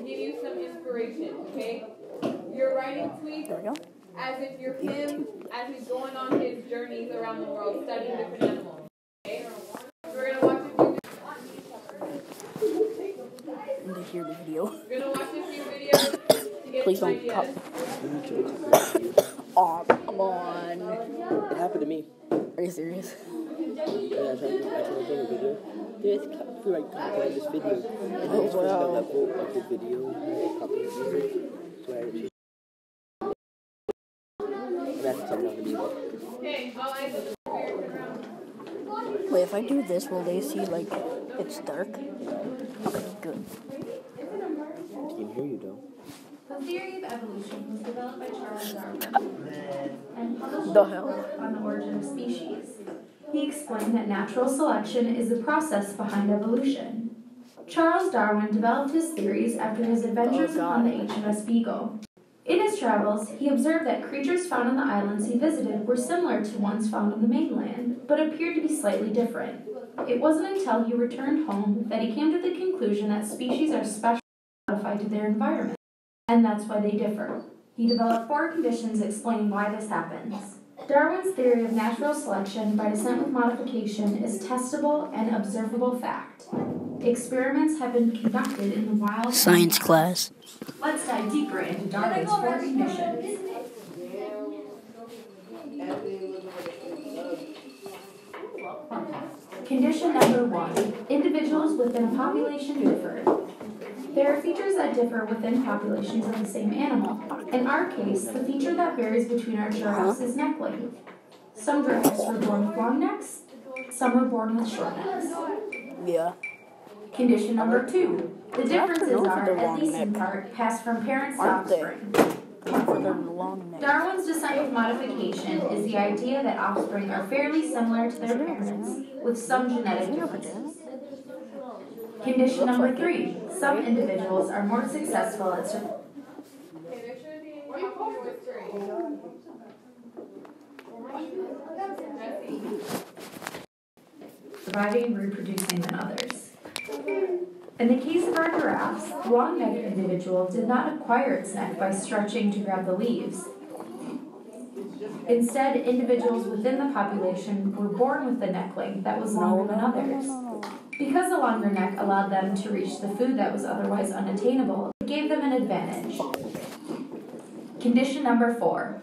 give you some inspiration, okay? You're writing tweets as if you're him, as he's going on his journeys around the world, studying different animals, okay? So we're going to watch a few to hear the video. We're going to watch a few videos to get Please some don't ideas. Oh, come on. It happened to me. Are you serious? Yeah, I tried to film a video. There's copyright content in this video. And I just pushed the level of the video and copyright music. So I actually... And that's something on the music. Okay, I'll end it. Wait, if I do this, will they see, like, it's dark? Okay, good. I can hear you, though. The theory of evolution was developed by Charles Darwin and published The a hell? book on the origin of species. He explained that natural selection is the process behind evolution. Charles Darwin developed his theories after his adventures on the HMS Beagle. In his travels, he observed that creatures found on the islands he visited were similar to ones found on the mainland, but appeared to be slightly different. It wasn't until he returned home that he came to the conclusion that species are specially modified to their environment, and that's why they differ. He developed 4 conditions explaining why this happens. Darwin's theory of natural selection by descent with modification is testable and observable fact. Experiments have been conducted in the wild. Science class. Let's dive deeper into Darwin's 4 conditions. Condition number 1. Individuals within a population differ. There are features that differ within populations of the same animal. In our case, the feature that varies between our giraffes is neck length. Some giraffes were born with long necks, some were born with short necks. Yeah. Condition number 2. The differences are, at least in part, passed from parents to offspring. Darwin's descent with modification is the idea that offspring are fairly similar to their parents, with some genetic differences. Condition number 3. Some individuals are more successful at surviving and reproducing than others. In the case of our giraffes, the long-necked individual did not acquire its neck by stretching to grab the leaves. Instead, individuals within the population were born with the neck length that was longer than others. Because the longer neck allowed them to reach the food that was otherwise unattainable, it gave them an advantage. Condition number 4.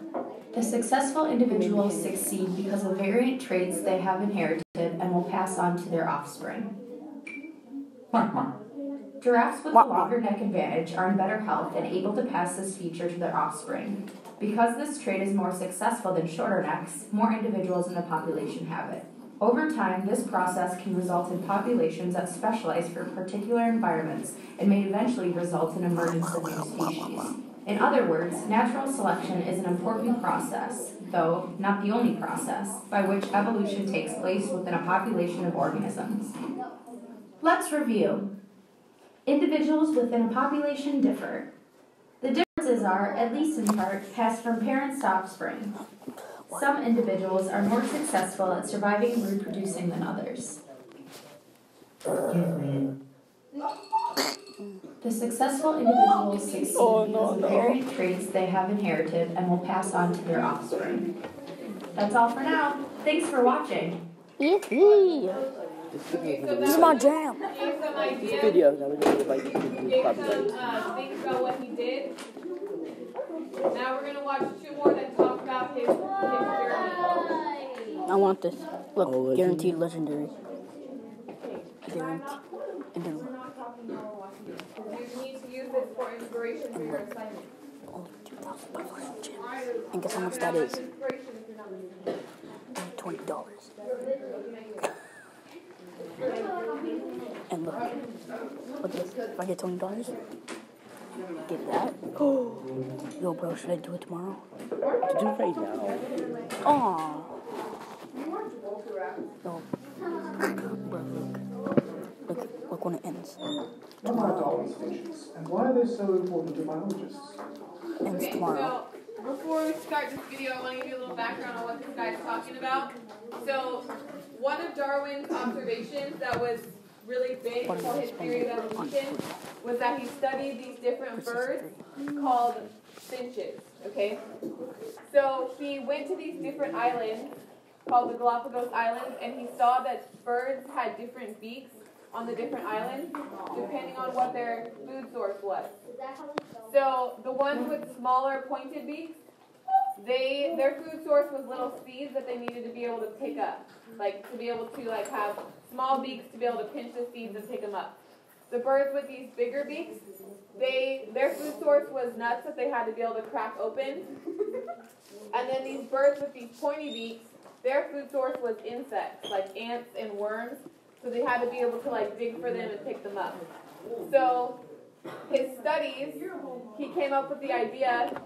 The successful individuals succeed because of variant traits they have inherited and will pass on to their offspring. Giraffes with the longer neck advantage are in better health and able to pass this feature to their offspring. Because this trait is more successful than shorter necks, more individuals in the population have it. Over time, this process can result in populations that specialize for particular environments and may eventually result in emergence of new species. In other words, natural selection is an important process, though not the only process, by which evolution takes place within a population of organisms. Let's review. Individuals within a population differ. The differences are, at least in part, passed from parents to offspring. Some individuals are more successful at surviving and reproducing than others. The successful individuals succeed because of variant traits they have inherited and will pass on to their offspring. That's all for now. Thanks for watching. This is my jam. This video, now we're going to like Think about what he did. Now we're going to watch 2 more that talk about his journey. I want this. Look, guaranteed legendary. Guaranteed. You need to use this for inspiration for your assignment. Oh, 2,500 gems. And guess how much that is? $20. And look at this. If I get $20, get that. Oh, yo, bro, should I do it tomorrow? do it right now. Aww. No. Bro, look when it ends. Tomorrow. And why are they so important to biologists? Ends tomorrow. So, before we start this video, I want to give you a little background on what this guy's talking about. So, one of Darwin's observations that was really big for his theory of evolution was that he studied these different birds called finches, okay? So he went to these different islands called the Galapagos Islands, and he saw that birds had different beaks on the different islands depending on what their food source was. So the ones with smaller pointed beaks, their food source was little seeds that they needed to be able to pick up, like to be able to like have small beaks to be able to pinch the seeds and pick them up. The birds with these bigger beaks, their food source was nuts that they had to be able to crack open. And then these birds with these pointy beaks, their food source was insects, like ants and worms. So they had to be able to like dig for them and pick them up. So his studies, he came up with the idea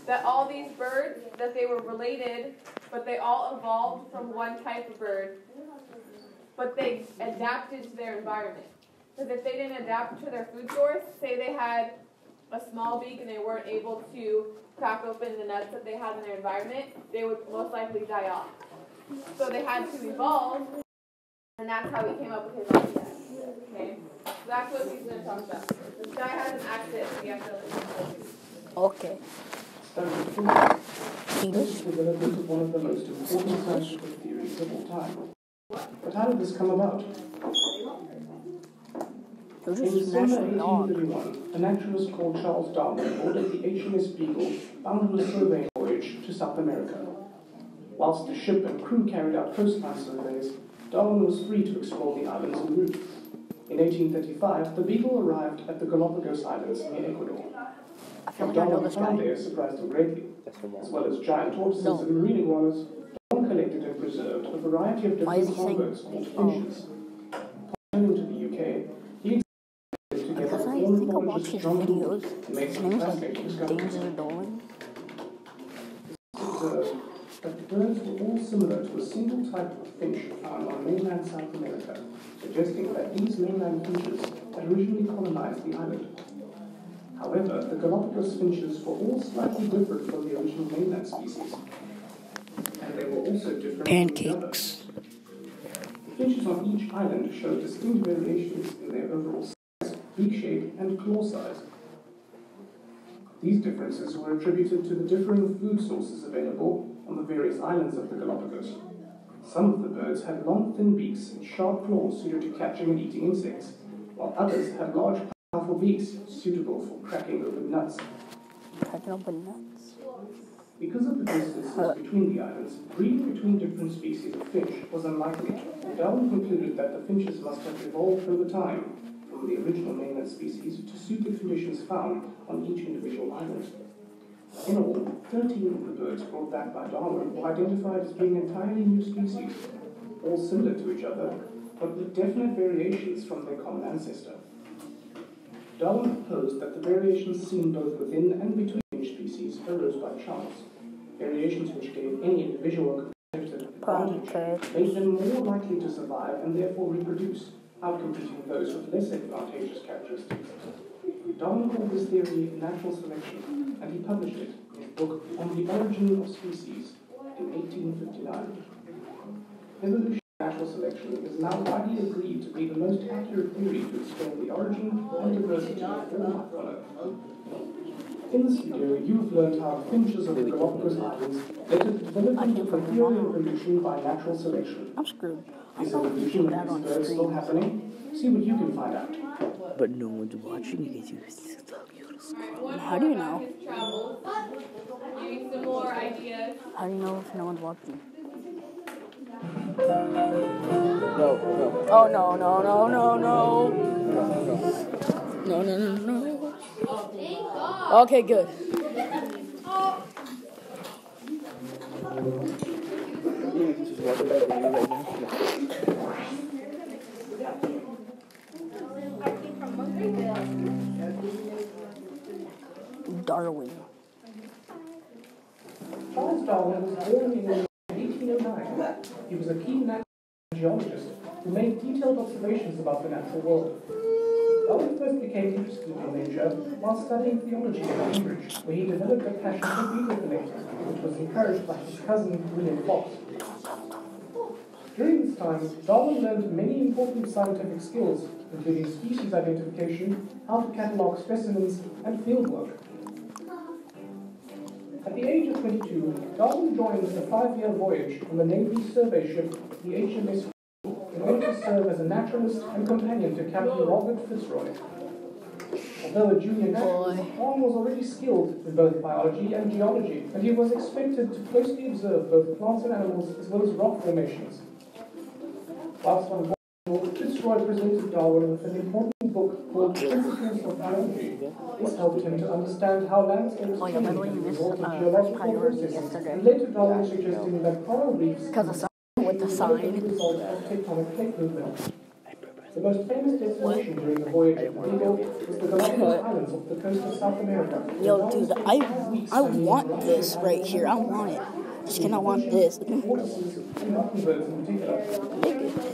that all these birds, that they were related, but they all evolved from one type of bird, but they adapted to their environment. Because if they didn't adapt to their food source, say they had a small beak and they weren't able to crack open the nuts that they had in their environment, they would most likely die off. So they had to evolve, and that's how he came up with his idea. Okay? So that's what he's going to talk about. This guy has an accent, so you have to listen. Okay. English developed into one of the most important scientific theories of all time. But how did this come about? In December 1831, a naturalist called Charles Darwin boarded the HMS Beagle bound on a surveying voyage to South America. Whilst the ship and crew carried out coastline surveys, Darwin was free to explore the islands en route. In 1835, the Beagle arrived at the Galapagos Islands near Ecuador. What Darwin found there surprised him greatly. As well as giant tortoises and marine iguanas, Darwin collected and preserved a variety of different songbirds called finches. Returning to the UK, he exhibited together with ornithologist John videos. and made His some name is like fascinating discoveries. Danger Darwin. Observed that the birds were all similar to a single type of finch found on mainland South America, suggesting that these mainland finches had originally colonized the island. However, the Galapagos finches were all slightly different from the original mainland species, and they were also different Pancakes. from each other. The finches on each island showed distinct variations in their overall size, beak shape, and claw size. These differences were attributed to the differing food sources available on the various islands of the Galapagos. Some of the birds had long, thin beaks and sharp claws suited to catching and eating insects, while others had large, powerful beaks suitable for cracking open nuts. Cracking open nuts. Because of the distances between the islands, breeding between different species of finch was unlikely, and Darwin concluded that the finches must have evolved over time from the original mainland species to suit the conditions found on each individual island. In all, 13 of the birds brought back by Darwin were identified as being entirely new species, all similar to each other, but with definite variations from their common ancestor. Darwin proposed that the variations seen both within and between finch species arose by chance, variations which gave any individual a competitive advantage, made them more likely to survive and therefore reproduce, outcompeting those with less advantageous characteristics. Darwin called this theory natural selection, and he published it in his book On the Origin of Species in 1859. Evolution and natural selection is now widely agreed to be the most accurate theory to explain the origin and diversity of all life on Earth. In this video, you have learned how finches of the Galapagos Islands led to the development of a theory of evolution by natural selection. I'm screwed. Is evolution of these birds still happening? See what you can find out. But no one's watching because you How do you know? Maybe some more ideas. How do you know if no one's watching? No. Oh, no. No. Okay, good. Just walking back to you right now. Darwin. Charles Darwin was born in 1809. He was a keen natural geologist who made detailed observations about the natural world. Darwin first became interested in nature while studying theology at Cambridge, where he developed a passion for beagle collecting, which was encouraged by his cousin William Fox. During this time, Darwin learned many important scientific skills, including species identification, how to catalogue specimens, and fieldwork. At the age of 22, Darwin joined a 5-year voyage on the Navy's survey ship, the HMS, in order to serve as a naturalist and companion to Captain Robert Fitzroy. Although a junior naturalist, Darwin was already skilled in both biology and geology, and he was expected to closely observe both plants and animals as well as rock formations. Whilst on board, Fitzroy presented Darwin with an important book called Principles of Biology. This helped him to understand how landscapes change as a result of geological processes, and led to Darwin suggesting that coral reefs with the sign. the result of tectonic plate movement. The most famous destination during the voyage of Beagle was the Galapagos Islands off the coast of South America. Yo, dude, I want this right here. I want it. Just kidding, I want this. Tortoises and mockingbirds in particular.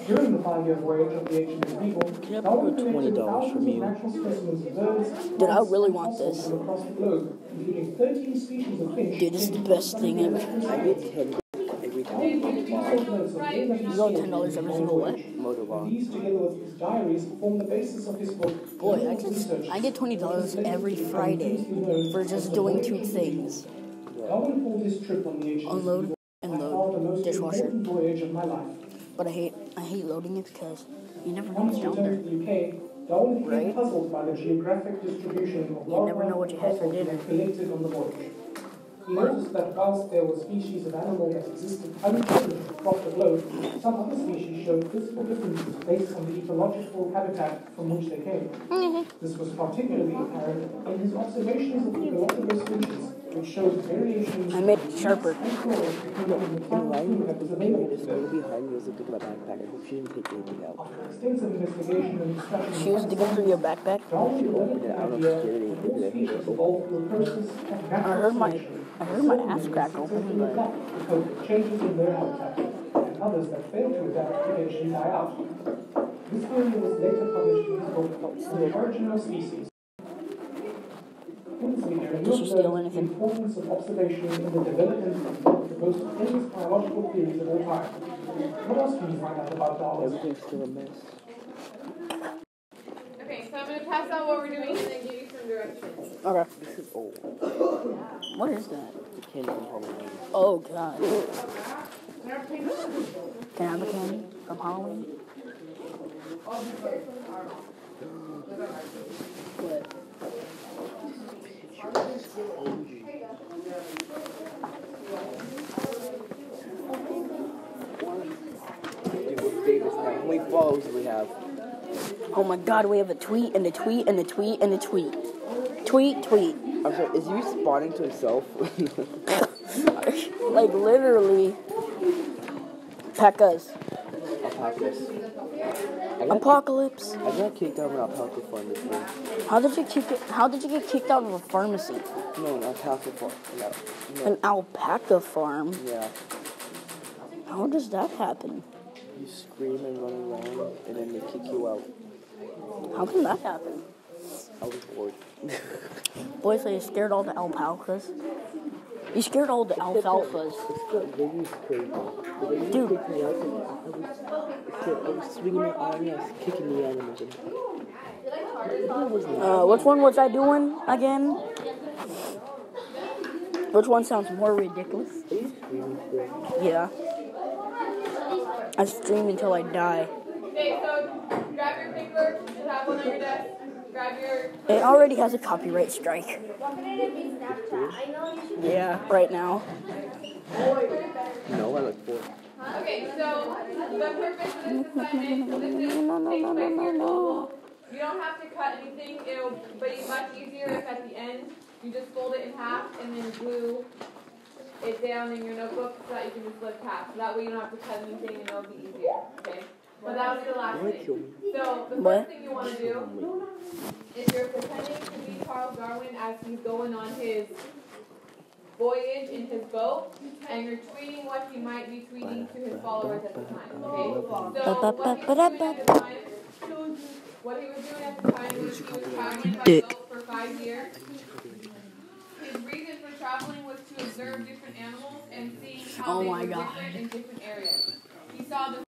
During the 5-year voyage of the HMS Beagle, Darwin collected thousands of natural specimens of birds, Dude, I really want this. from across the globe, including 13 species of finch. Dude, this is the best thing ever. I get 10 every time I You go $10 every single what? motorball. These, together with his diaries, form the basis of his book. Boy, I get $20 every Friday for just doing 2 things. Darwin called his trip on the HMS Unload and the load most dishwasher. important voyage of my life. But I hate loading it because you never know Once what's down there. returned to the UK, Darwin became Right? puzzled by the geographic distribution of You never know what you had for fossils dinner. that collected on the voyage. He noticed that whilst there were species of animal that existed unpresent across the globe, some other species showed visible differences based on the ecological habitat from which they came. This was particularly apparent in his observations of the Galapagos finches, which showed variations I made it sharper. and flora depending on the type of food that was available to The them. story behind me was looking at my backpack. I hope she didn't take anything out. After extensive investigation and discussion, She was digging through your backpack. Darwin developed the I don't know idea if she did that all anything. species evolved through a process of natural selection. I heard my ass crack open, but Because of changes in their habitat, and others that failed to adapt eventually die out. This theory was later published in his book, The Origin of Species. In this video, Did she steal you learn the anything? importance of observation in the development of one of the most famous biological theories of all time. What else can you find out about Darwin? Everything's still a mess. Okay, so I'm going to pass out what we're doing and then give you some directions. okay. This is old. What is that? The candy from Halloween. Oh god. Can I have a candy from Halloween? What? Dude, we're famous now. How many followers do we have? Oh my god, we have a tweet and a tweet and a tweet and a tweet. Tweet, tweet. I'm sorry, is he responding to himself? Like literally. Pekkas. Alpacas. Apocalypse. I got kicked out of an alpaca farm before. How did you get kicked out of a pharmacy? No, an alpaca farm. No. An alpaca farm? Yeah. How does that happen? You scream and run around, and then they kick you out. How can that happen? I was bored. Boys, so you scared all the alpacas? You scared all the alfalfas. They used crazy. But they used Dude. to kick me out. I was swinging my arm and I was kicking the animals. Which one was I doing again? Which one sounds more ridiculous? Yeah. I stream until I die. Okay, so grab your paper and have one on your desk. Grab your... It already has a copyright strike. Yeah, right now. No, I like 4. Okay, so the purpose of this assignment, this is takes place here local. You don't have to cut anything, it'll be much easier if at the end you just fold it in half and then glue it down in your notebook so that you can just flip half. So that way you don't have to cut anything and it'll be easier, okay? But that was the last thing. So the first thing you want to do is you're pretending to be Charles Darwin as he's going on his voyage in his boat, and you're tweeting what he might be tweeting to his followers at the time, okay? So what he was doing at the time was he was traveling by boat for 5 years. His reason for traveling was to observe different animals and see how they were different in different areas. He saw the